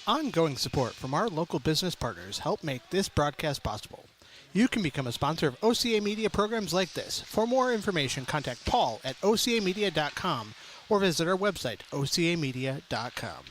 Ongoing support from our local business partners help make this broadcast possible. You can become a sponsor of OCA Media programs like this. For more information, contact Paul at ocamedia.com or visit our website, ocamedia.com.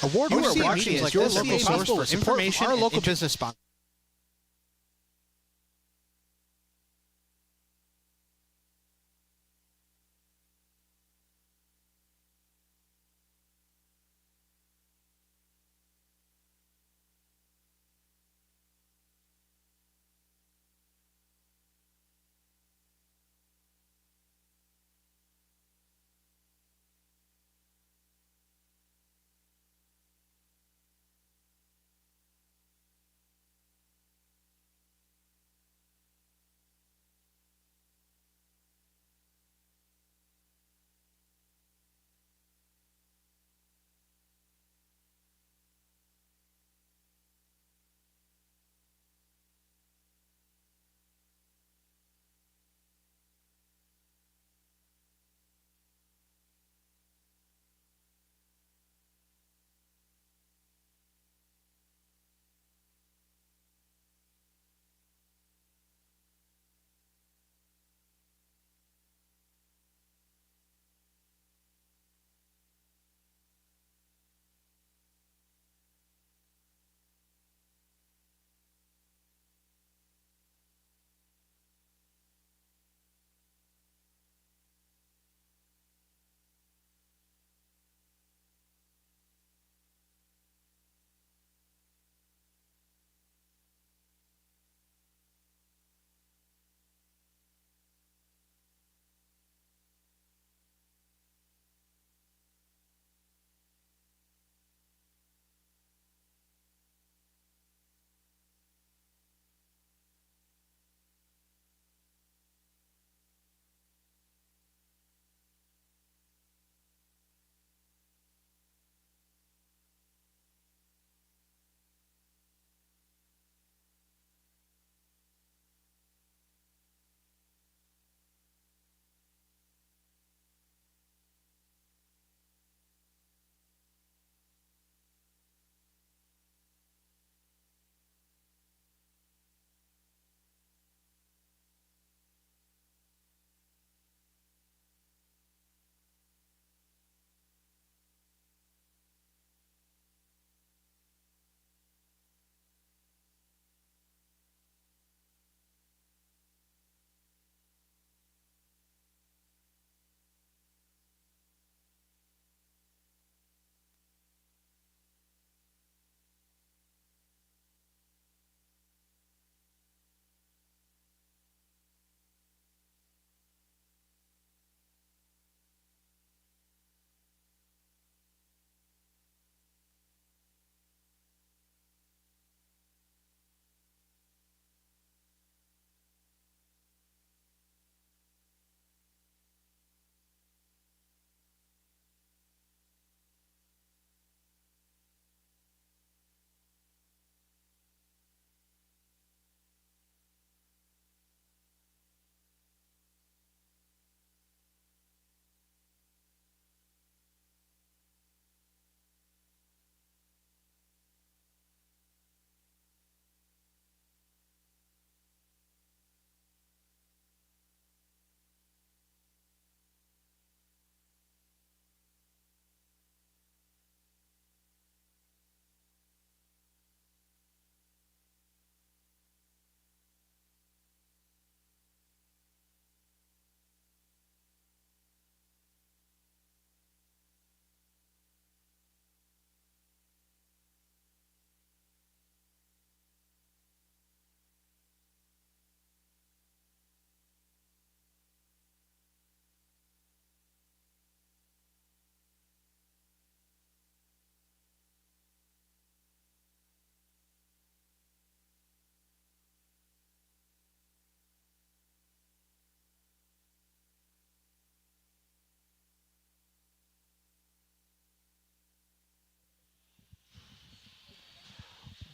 Award-winning watching is your local source for information our local business sponsors.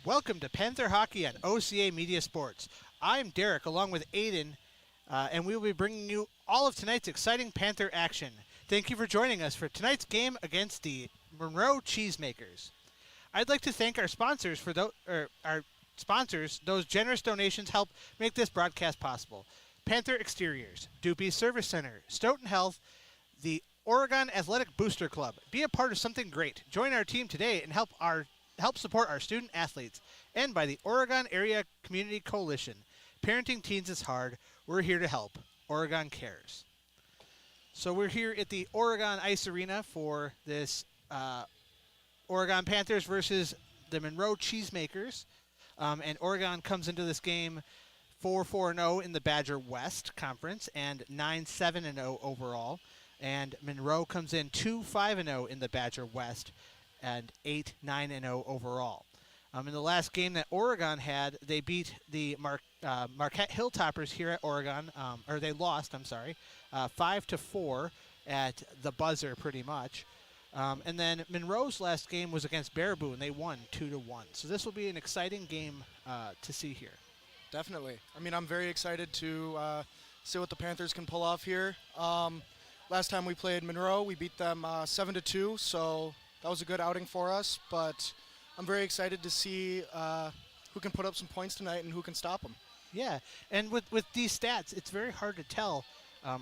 Welcome to Panther Hockey on OCA Media Sports. I'm Derek along with Aiden, and we will be bringing you all of tonight's exciting Panther action. Thank you for joining us for tonight's game against the Monroe Cheesemakers. I'd like to thank our sponsors for those generous donations help make this broadcast possible. Panther Exteriors, Doopy Service Center, Stoughton Health, the Oregon Athletic Booster Club. Be a part of something great. Join our team today and help support our student athletes. And by the Oregon Area Community Coalition. Parenting teens is hard. We're here to help. Oregon cares. So we're here at the Oregon Ice Arena for this Oregon Panthers versus the Monroe Cheesemakers. And Oregon comes into this game 4-4-0 in the Badger West Conference and 9-7-0 overall. And Monroe comes in 2-5-0 in the Badger West and 8-9-0 overall. In the last game that Oregon had, they beat the Marquette Hilltoppers here at Oregon, or they lost, 5-4 at the buzzer pretty much. And then Monroe's last game was against Baraboo, and they won 2-1. So this will be an exciting game to see here. Definitely. I mean, I'm very excited to see what the Panthers can pull off here. Last time we played Monroe, we beat them 7-2, so that was a good outing for us. But I'm very excited to see who can put up some points tonight and who can stop them. Yeah, and with these stats, it's very hard to tell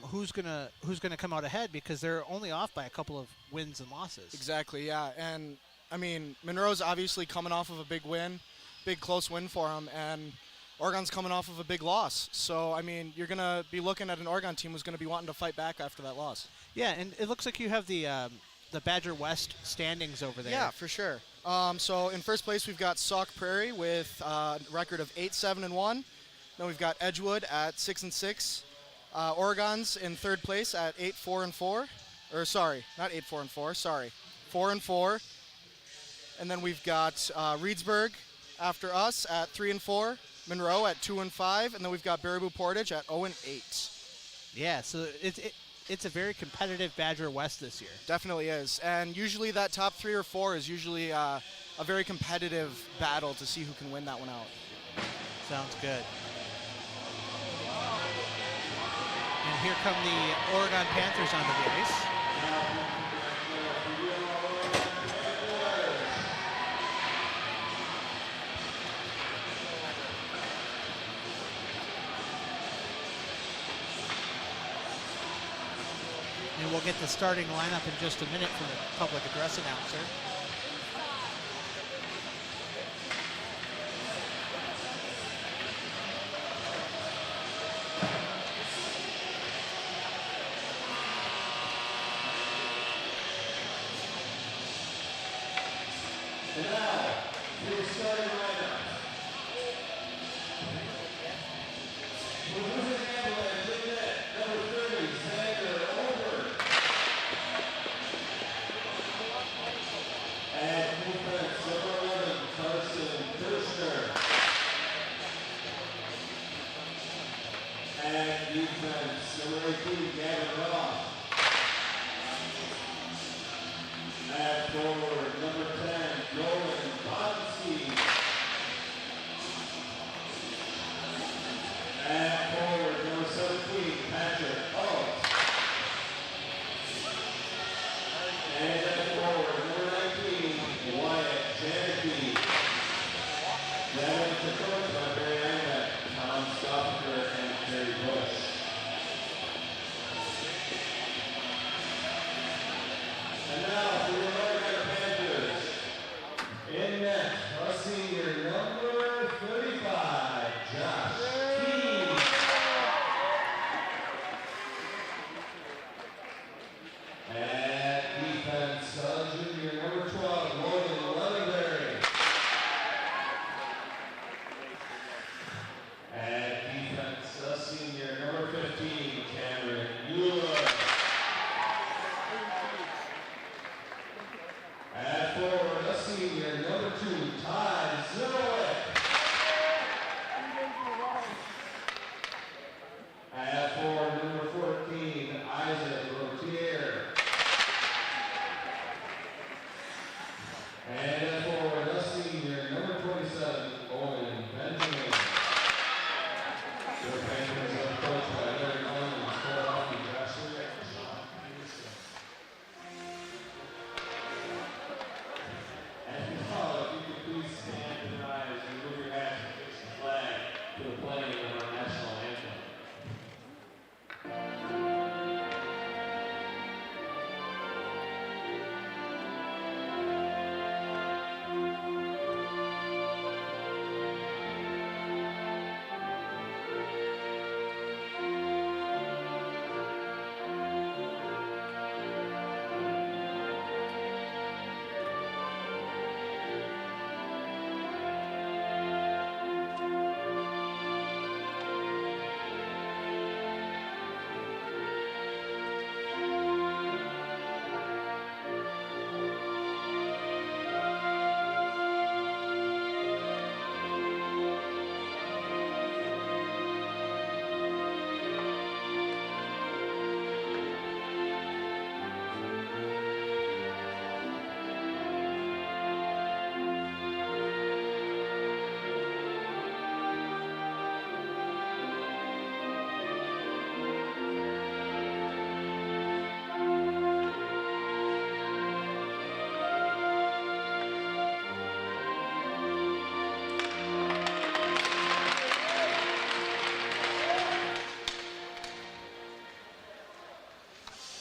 who's gonna come out ahead because they're only off by a couple of wins and losses. Exactly, yeah. And, I mean, Monroe's obviously coming off of a big win, big close win for them, and Oregon's coming off of a big loss. So, I mean, you're going to be looking at an Oregon team who's going to be wanting to fight back after that loss. Yeah, and it looks like you have the Badger West standings over there. Yeah, for sure. So, in first place, we've got Sauk Prairie with a record of 8-7-1. Then we've got Edgewood at 6-6. Oregon's in third place at 8-4-4. Or, sorry, not 8-4-4, sorry. 4-4. And then we've got Reedsburg after us at 3-4. Monroe at 2-5, and then we've got Baraboo Portage at 0-8. Yeah, so it's a very competitive Badger West this year. Definitely is, and usually that top 3 or 4 is usually a very competitive battle to see who can win that one out. Sounds good. And here come the Oregon Panthers onto the ice. And we'll get the starting lineup in just a minute from the public address announcer. And now, your starting lineup. Number 30, Xander Over. And defense, number 11, Carson Kirshner. And defense, number 18, Gavin Ross. At forward, number 10, Nolan Bonsky. At forward, number 17, Patrick Alt. And at forward, number 19, Wyatt Janicki. That is the coach by Barry Einbeck, Tom Stoffer, and Terry Bush. And now for your Oregon Panthers. In net, our senior number 35, Josh Key. At defense, junior number 12, Logan Leatherberry.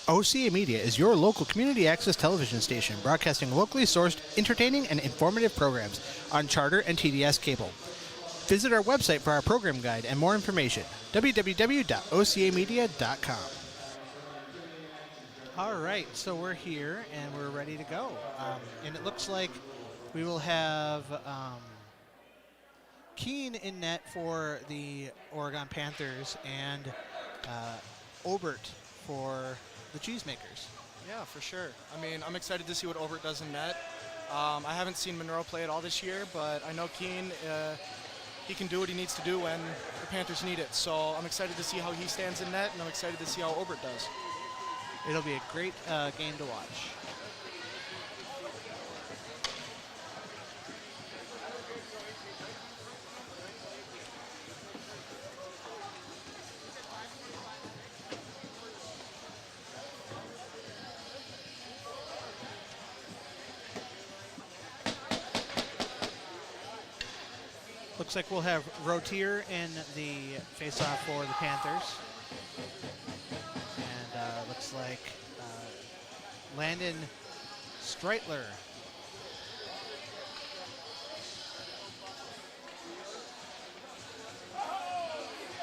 OCA Media is your local community access television station, broadcasting locally sourced, entertaining, and informative programs on Charter and TDS cable. Visit our website for our program guide and more information, www.ocamedia.com. All right, so we're here and we're ready to go. And it looks like we will have Keene in net for the Oregon Panthers and Obert for the Cheesemakers. Yeah, for sure. I mean, I'm excited to see what Obert does in net. I haven't seen Monroe play at all this year, but I know Keene, he can do what he needs to do when the Panthers need it. So I'm excited to see how he stands in net, and I'm excited to see how Obert does. It'll be a great game to watch. Looks like we'll have Rotier in the face-off for the Panthers. And looks like Landon Streitler.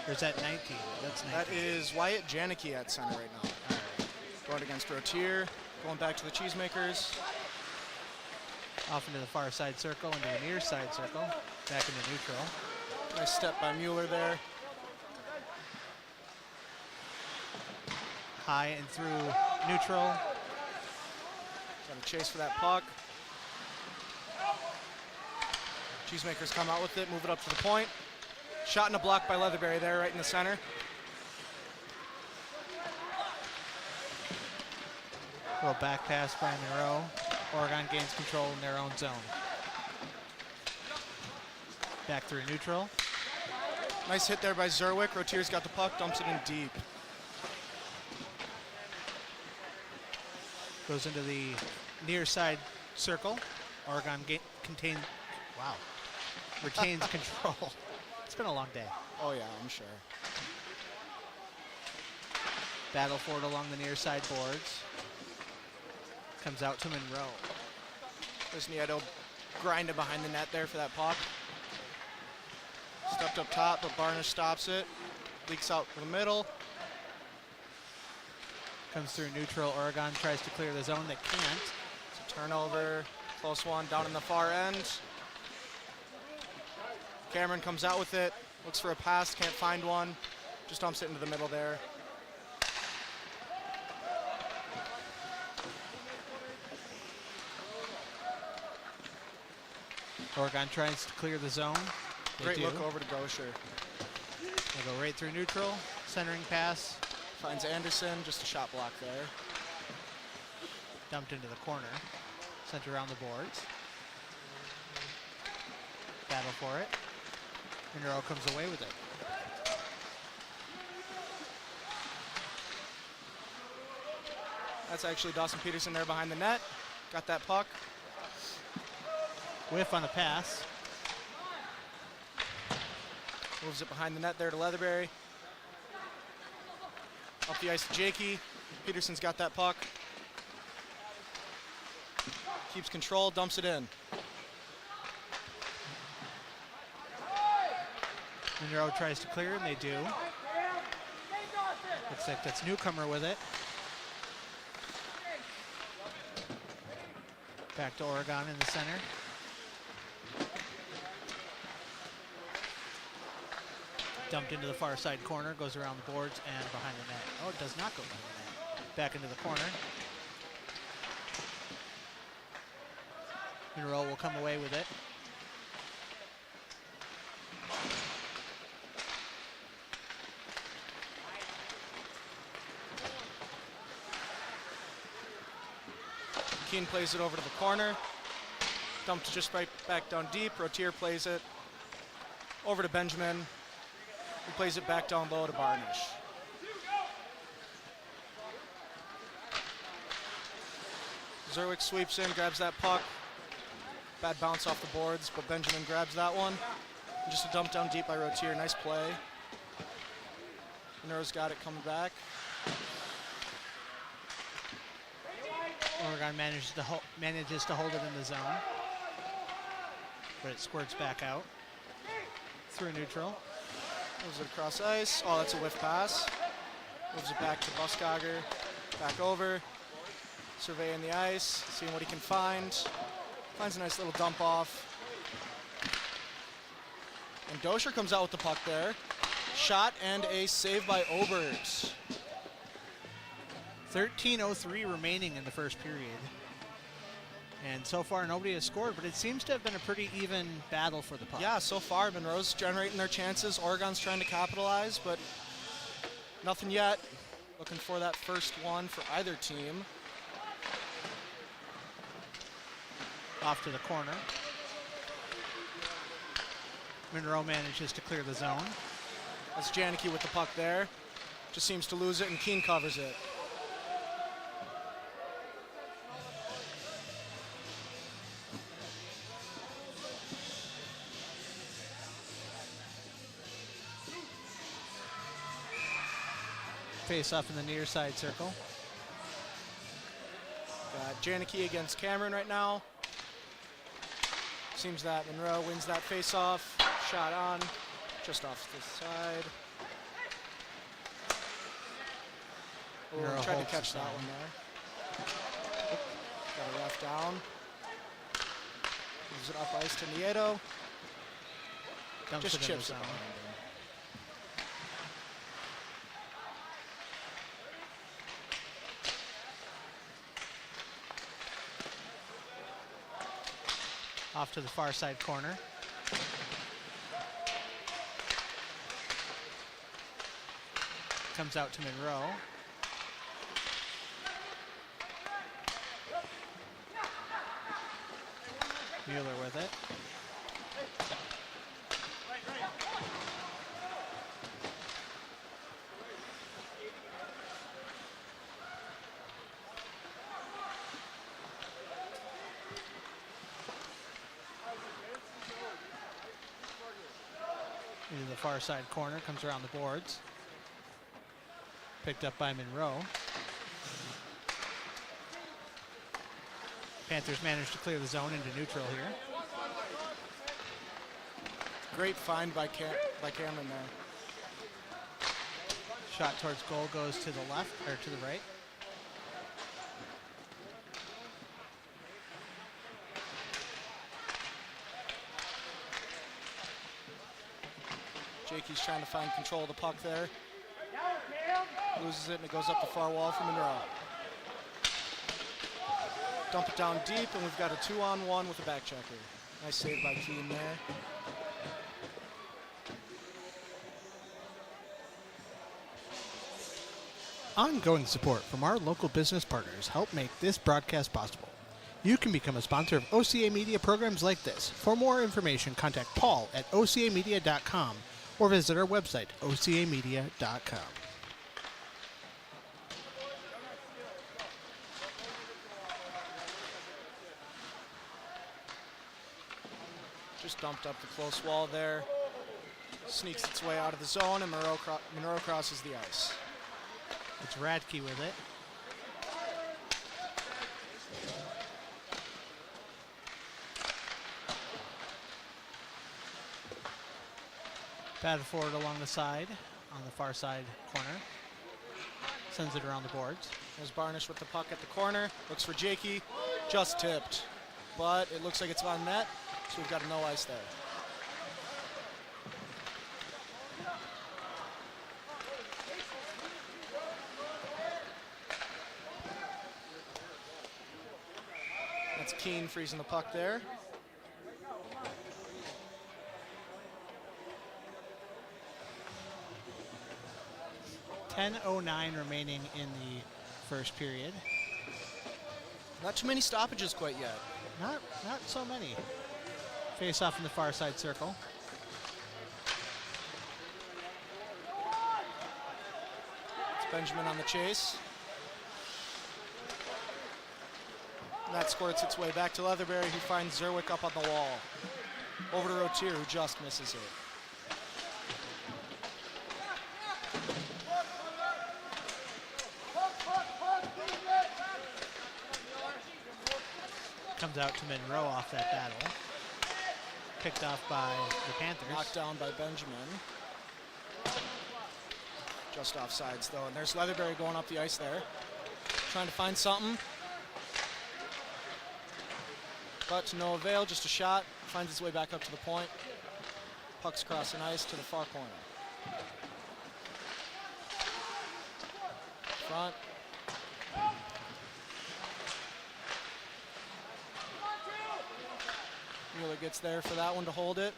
Or is that 19? That's 19. That is Wyatt Janicki at center right now. All right. Going against Rotier, going back to the Cheesemakers. Off into the far side circle, into the near side circle, back into neutral. Nice step by Mueller there. High and through neutral. Got to chase for that puck. Cheesemakers come out with it, move it up to the point. Shot and a block by Leatherberry there, right in the center. Little back pass by Monroe. Oregon gains control in their own zone. Back through neutral. Nice hit there by Zerwick. Rotier's got the puck, dumps it in deep. Goes into the near side circle. Oregon retains control. It's been a long day. Oh yeah, I'm sure. Battle for it along the near side boards. Comes out to Monroe. There's Nieto grinding behind the net there for that puck. Stepped up top, but Barnish stops it. Leaks out to the middle. Comes through neutral. Oregon tries to clear the zone. They can't. It's a turnover. Close one down in the far end. Cameron comes out with it. Looks for a pass. Can't find one. Just dumps it into the middle there. Oregon tries to clear the zone. They Great do. look over to Gosher. They go right through neutral. Centering pass. Finds Anderson. Just a shot block there. Dumped into the corner. Sent around the boards. Battle for it. Monroe comes away with it. That's actually Dawson Peterson there behind the net. Got that puck. Whiff on the pass. Moves it behind the net there to Leatherberry. Up the ice to Jakey. Peterson's got that puck. Keeps control, dumps it in. Monroe tries to clear, and they do. Looks like that's Newcomer with it. Back to Oregon in the center. Dumped into the far side corner, goes around the boards and behind the net. Oh, it does not go behind the net. Back into the corner. Monroe will come away with it. Keene plays it over to the corner. Dumped just right back down deep. Rotier plays it over to Benjamin. He plays it back down low to Barnish. Zerwick sweeps in, grabs that puck. Bad bounce off the boards, but Benjamin grabs that one. Just a dump down deep by Rotier. Nice play. Monroe's got it coming back. Oregon manages to hold it in the zone, but it squirts back out through neutral. Moves it across ice. Oh, that's a whiff pass. Moves it back to Buskogger. Back over. Surveying the ice, seeing what he can find. Finds a nice little dump off. And Dosher comes out with the puck there. Shot and a save by Obers. 13:03 remaining in the first period. And so far nobody has scored, but it seems to have been a pretty even battle for the puck. Yeah, so far Monroe's generating their chances. Oregon's trying to capitalize, but nothing yet. Looking for that first one for either team. Off to the corner. Monroe manages to clear the zone. That's Janicki with the puck there. Just seems to lose it, and Keene covers it. Face off in the near side circle. Got Janicki against Cameron right now. Seems that Monroe wins that face-off. Shot on, just off the side. Monroe Tried to holds catch the that zone. one there. Got a ref down. Gives it up ice to Nieto. Dumps Just it in the chips it zone. behind him. Off to the far side corner. Comes out to Monroe. Mueller with it. Into the far side corner, comes around the boards. Picked up by Monroe. Panthers managed to clear the zone into neutral here. Great find by Cameron there. Shot towards goal goes to the left, or to the right. Jakey's trying to find control of the puck there. Loses it and it goes up the far wall for Monroe. Dump it down deep and we've got a 2-on-1 with a back checker. Nice save by Keene there. Ongoing support from our local business partners help make this broadcast possible. You can become a sponsor of OCA Media programs like this. For more information, contact Paul at ocamedia.com or visit our website, ocamedia.com. Just dumped up the close wall there. Sneaks its way out of the zone and Monroe crosses the ice. It's Radke with it. Batted forward along the side, on the far side corner. Sends it around the boards. There's Barnish with the puck at the corner. Looks for Jakey. Just tipped. But it looks like it's on net, so we've got a no ice there. That's Keene freezing the puck there. .10:09 remaining in the first period. Not too many stoppages quite yet. Not so many. Face off in the far side circle. It's Benjamin on the chase. And that squirts its way back to Leatherberry, who finds Zerwick up on the wall. Over to Rotier, who just misses it. Comes out to Monroe off that battle. Picked off by the Panthers. Knocked down by Benjamin. Just off sides though, and there's Leatherberry going up the ice there. Trying to find something. But to no avail, just a shot. Finds its way back up to the point. Puck's crossing ice to the far corner. Front. Mueller gets there for that one to hold it.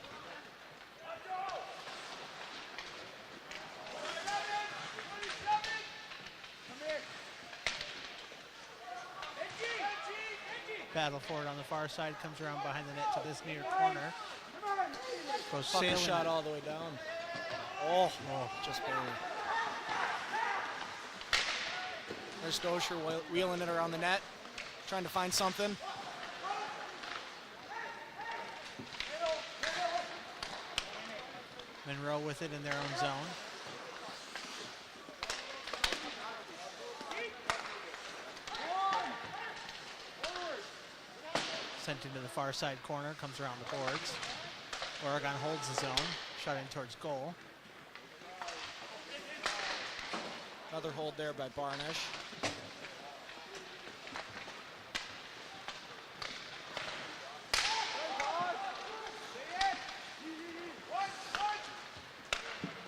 Battle for it on the far side, comes around behind the net to this near corner. Goes Puck sailing. shot all the way down. Oh, just barely. There's Dosher wheeling it around the net, trying to find something. Monroe with it in their own zone. Sent into the far side corner, comes around the boards. Oregon holds the zone, shot in towards goal. Another hold there by Barnish.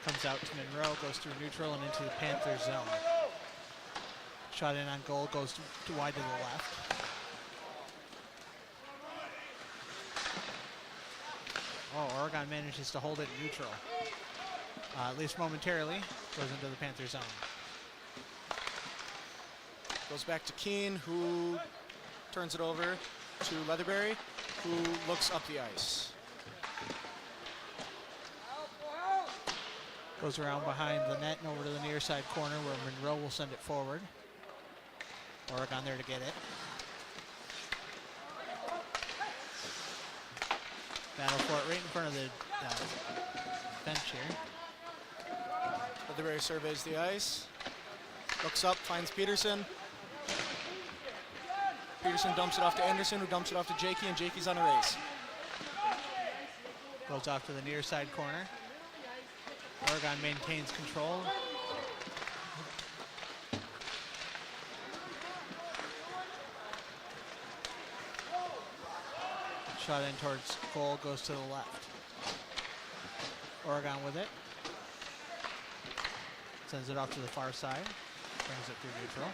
Comes out to Monroe, goes through neutral and into the Panthers zone. Shot in on goal, goes to wide to the left. Oh, Oregon manages to hold it neutral. At least momentarily, goes into the Panther zone. Goes back to Keene, who turns it over to Leatherberry, who looks up the ice. Goes around behind the net and over to the near side corner where Monroe will send it forward. Oregon there to get it. Battle for it right in front of the bench here. Leatherberry surveys the ice. Looks up, finds Peterson. Peterson dumps it off to Anderson, who dumps it off to Jakey, and Jakey's on a race. Goes off to the near side corner. Oregon maintains control. Shot in towards goal, goes to the left. Oregon with it. Sends it off to the far side. Brings it through neutral.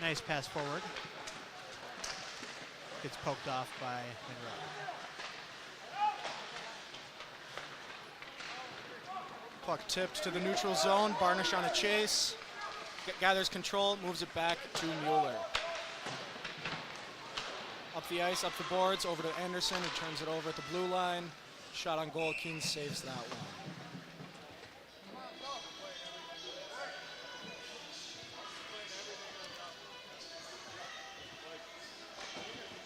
Nice pass forward. Gets poked off by Monroe. Puck tipped to the neutral zone. Barnish on a chase. Gathers control, moves it back to Mueller. Up the ice, up the boards, over to Anderson, who turns it over at the blue line. Shot on goal, Keene saves that one.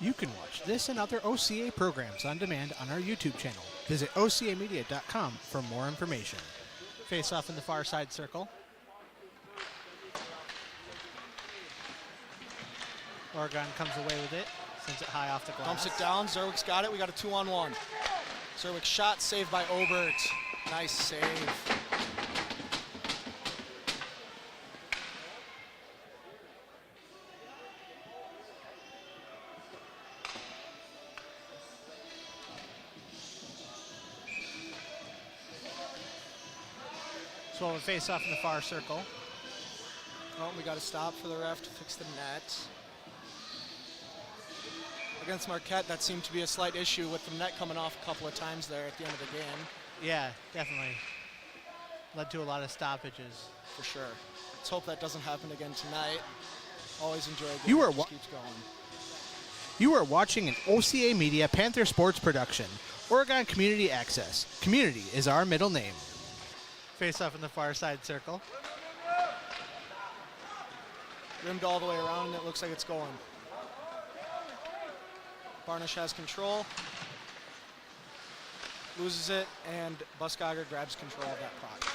You can watch this and other OCA programs on demand on our YouTube channel. Visit ocamedia.com for more information. Face off in the far side circle. Oregon comes away with it, sends it high off the glass. Dumps it down, Zerwick's got it, we got a 2-on-1. Zerwick shot, saved by Obert. Nice save. So we'll face off in the far circle. Oh, we got to stop for the ref to fix the net. Against Marquette, that seemed to be a slight issue with the net coming off a couple of times there at the end of the game. Yeah, definitely. Led to a lot of stoppages. For sure. Let's hope that doesn't happen again tonight. Always enjoy it. You are Just keeps going. You are watching an OCA Media Panther Sports production. Oregon Community Access. Community is our middle name. Face off in the far side circle. Rimmed all the way around, and it looks like it's going. Barnish has control. Loses it, and Buskogger grabs control of that puck.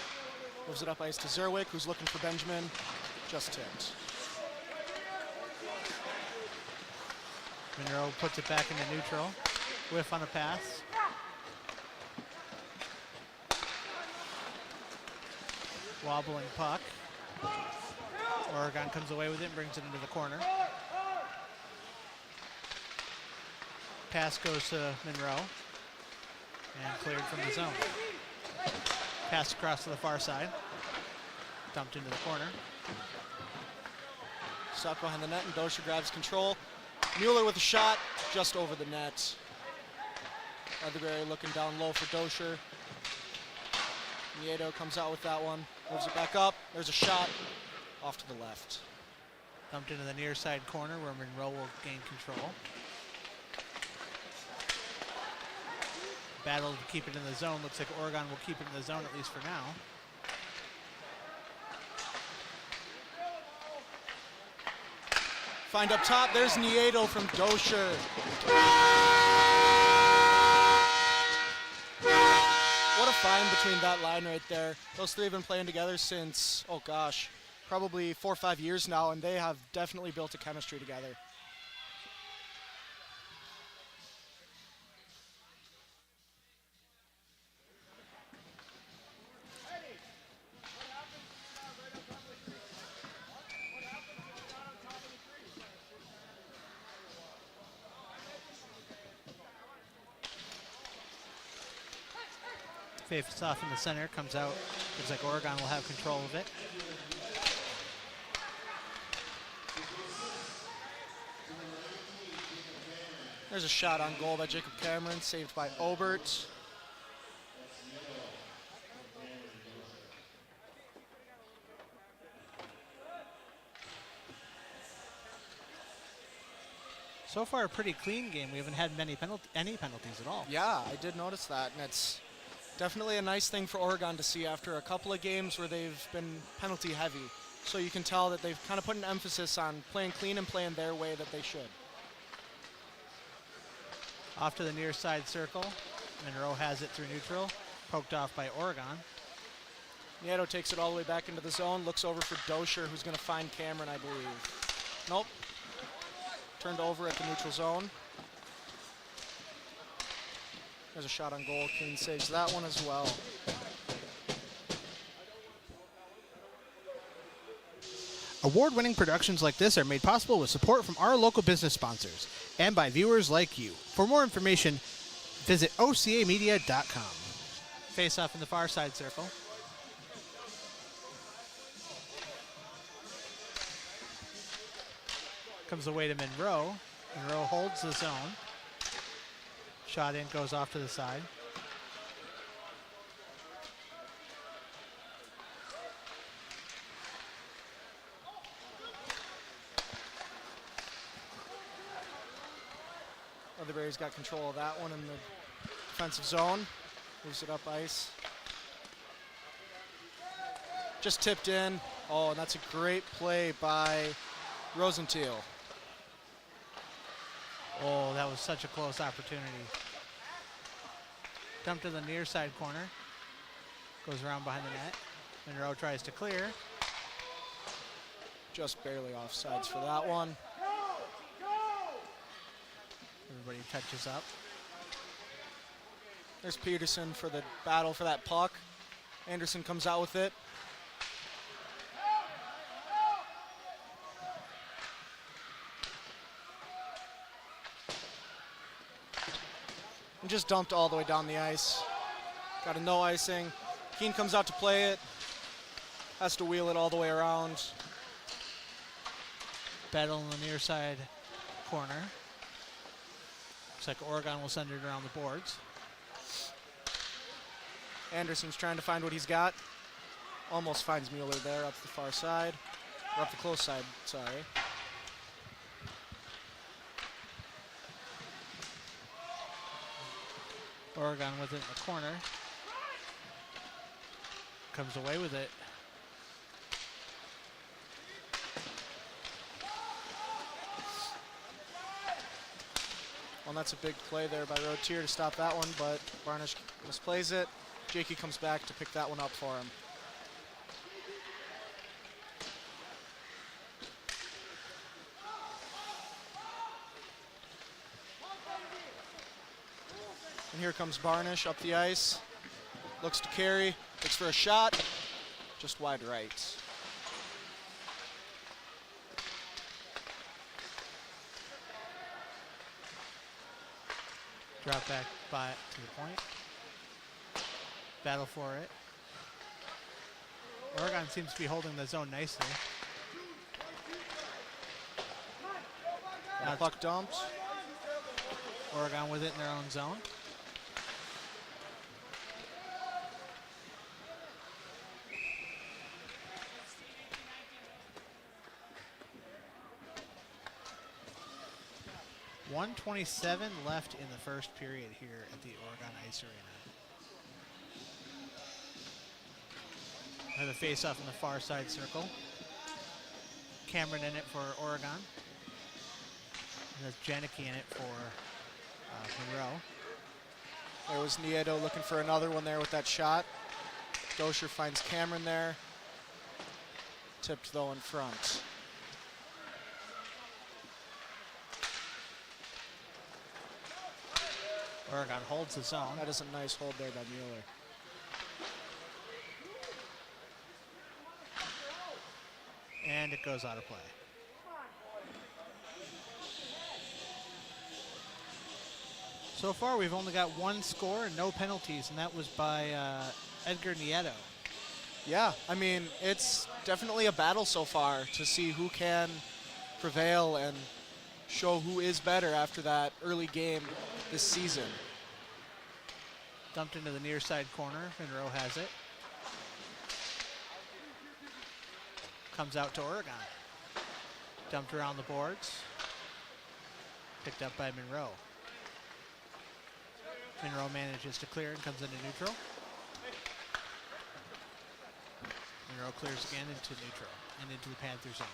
Moves it up ice to Zerwick, who's looking for Benjamin. Just tipped. Monroe puts it back into neutral. Whiff on the pass. Wobbling puck. Oregon comes away with it and brings it into the corner. Pass goes to Monroe. And cleared from the zone. Pass across to the far side. Dumped into the corner. Stuck behind the net, and Dosher grabs control. Mueller with a shot just over the net. Leatherberry looking down low for Dosher. Nieto comes out with that one. Moves it back up. There's a shot off to the left. Dumped into the near side corner where Monroe will gain control. Battle to keep it in the zone. Looks like Oregon will keep it in the zone, at least for now. Find up top. There's Nieto from Dosher. What a find between that line right there. Those three have been playing together since, oh gosh, probably 4 or 5 years now, and they have definitely built a chemistry together. Face off in the center, comes out. Looks like Oregon will have control of it. There's a shot on goal by Jacob Cameron, saved by Obert. So far, a pretty clean game. We haven't had any penalties at all. Yeah, I did notice that, and it's definitely a nice thing for Oregon to see after a couple of games where they've been penalty heavy. So you can tell that they've kind of put an emphasis on playing clean and playing their way that they should. Off to the near side circle. Monroe has it through neutral. Poked off by Oregon. Nieto takes it all the way back into the zone, looks over for Dosher, who's going to find Cameron, I believe. Nope. Turned over at the neutral zone. There's a shot on goal. Keane saves that one as well. Award-winning productions like this are made possible with support from our local business sponsors and by viewers like you. For more information, visit ocamedia.com. Face off in the far side circle. Comes away to Monroe. Monroe holds the zone. Shot in, goes off to the side. Leatherberry's got control of that one in the defensive zone. Moves it up ice. Just tipped in. Oh, and that's a great play by Rosenthal. Oh, that was such a close opportunity. Dumped to the near side corner. Goes around behind the net. Monroe tries to clear. Just barely offsides for that one. Everybody touches up. There's Peterson for the battle for that puck. Anderson comes out with it. And just dumped all the way down the ice. Got a no icing. Keane comes out to play it. Has to wheel it all the way around. Battle in the near side corner. Looks like Oregon will send it around the boards. Anderson's trying to find what he's got. Almost finds Mueller there up the far side. Or up the close side, sorry. Oregon with it in the corner. Comes away with it. Well, that's a big play there by Rotier to stop that one, but Varnish misplays it. Jakey comes back to pick that one up for him. And here comes Barnish up the ice. Looks to carry, looks for a shot. Just wide right. Drop back by to the point. Battle for it. Oregon seems to be holding the zone nicely. Now puck dumped. Oregon with it in their own zone. .127 left in the first period here at the Oregon Ice Arena. Have a face-off in the far side circle. Cameron in it for Oregon. And there's Janicki in it for Monroe. There was Nieto looking for another one there with that shot. Dosher finds Cameron there. Tipped though in front. Oregon holds the zone. That is a nice hold there by Mueller. And it goes out of play. So far, we've only got one score and no penalties, and that was by Edgar Nieto. Yeah, I mean, it's definitely a battle so far to see who can prevail and show who is better after that early game this season. Dumped into the near side corner. Monroe has it. Comes out to Oregon. Dumped around the boards. Picked up by Monroe. Monroe manages to clear and comes into neutral. Monroe clears again into neutral and into the Panther zone.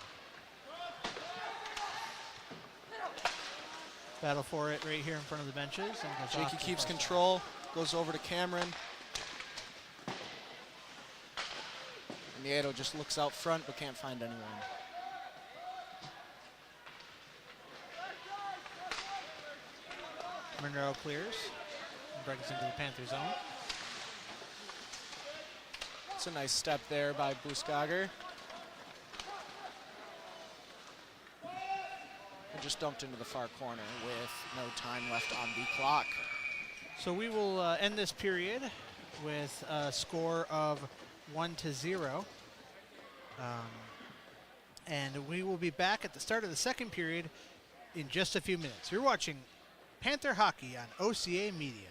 Battle for it right here in front of the benches. And goes off Jakey to keeps the far side. control, goes over to Cameron. Nieto just looks out front but can't find anyone. Monroe clears and breaks into the Panther zone. It's a nice step there by Buskager. And just dumped into the far corner with no time left on the clock. So we will end this period with a score of 1-0. And we will be back at the start of the second period in just a few minutes. You're watching Panther Hockey on OCA Media.